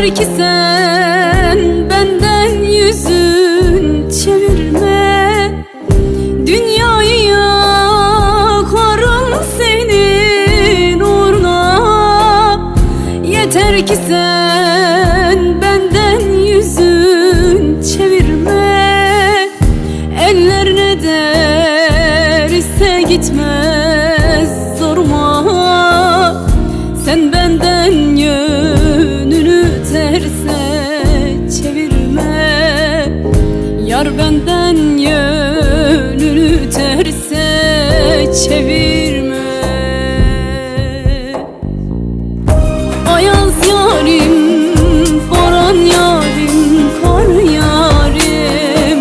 Yeter ki sen benden yüzün çevirme. Dünyayı yakarım senin uğruna. Yeter ki sen benden yüzün çevirme. Eller ne derse gitmez zoruma. Sen benden yönünü terse çevirme. Yar benden yönünü terse çevirme. Ayaz yarim, boran yarim, kar yarim,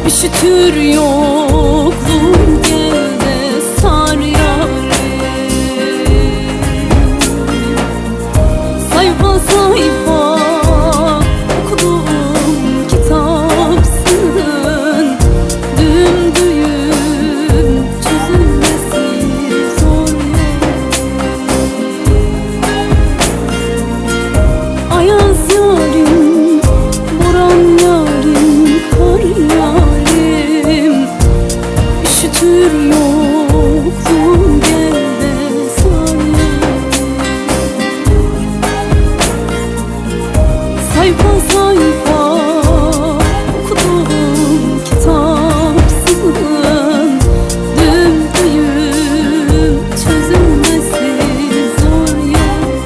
üşütür yokluğun, gel de sar yarim. Sayfa sayfa okuduğum kitapsın, dümdüğüm çözülmesi zor yarim. Ayaz yarim, boran yarim, kar yarim, üşütür yokluğum, gel de sar yarim. Sayfa sayfa okuduğum kitapsın, dümdüğüm çözülmesi zor yarim.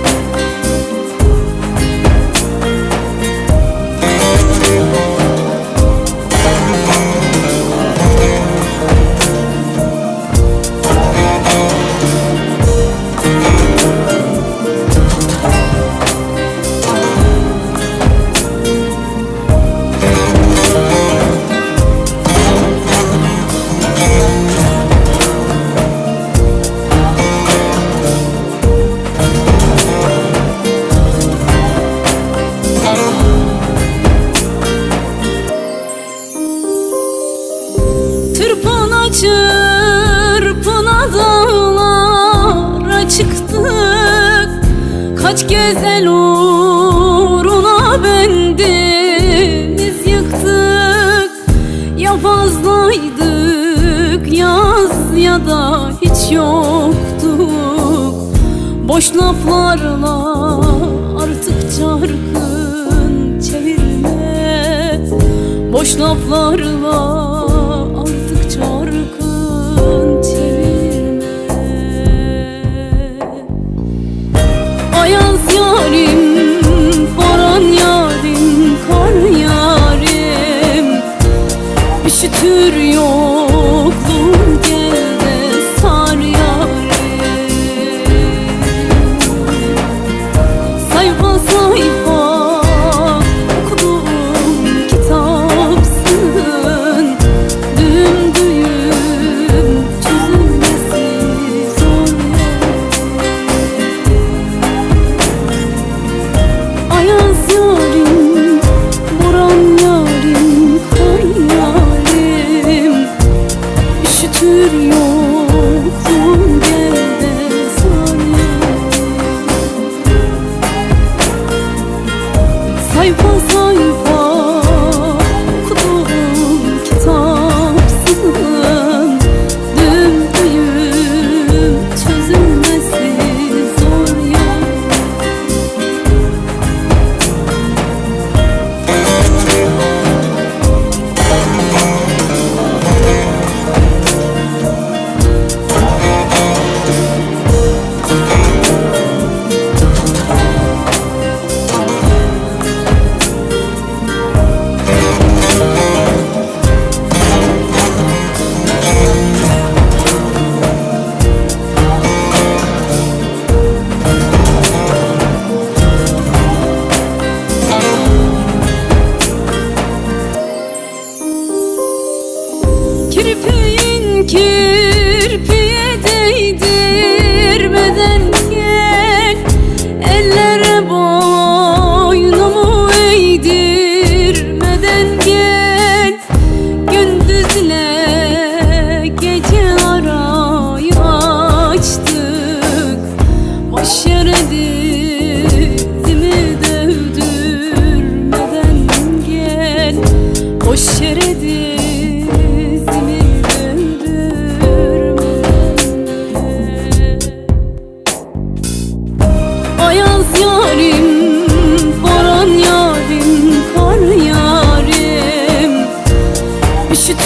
Çırpına çırpına dağlara çıktık. Kaç güzel uğruna bendimiz yıktık. Ya fazlaydık yaz ya da hiç yoktuk. Boş laflarla artık çarkın çevirme. Boş laflarla artık çarkın çevirme. Ayaz yarim, boran yarim, kar yarim, üşütür yokluğun, gel de sar yarim. Sayfa sayfa okuduğum kitapsın,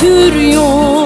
üşütür yok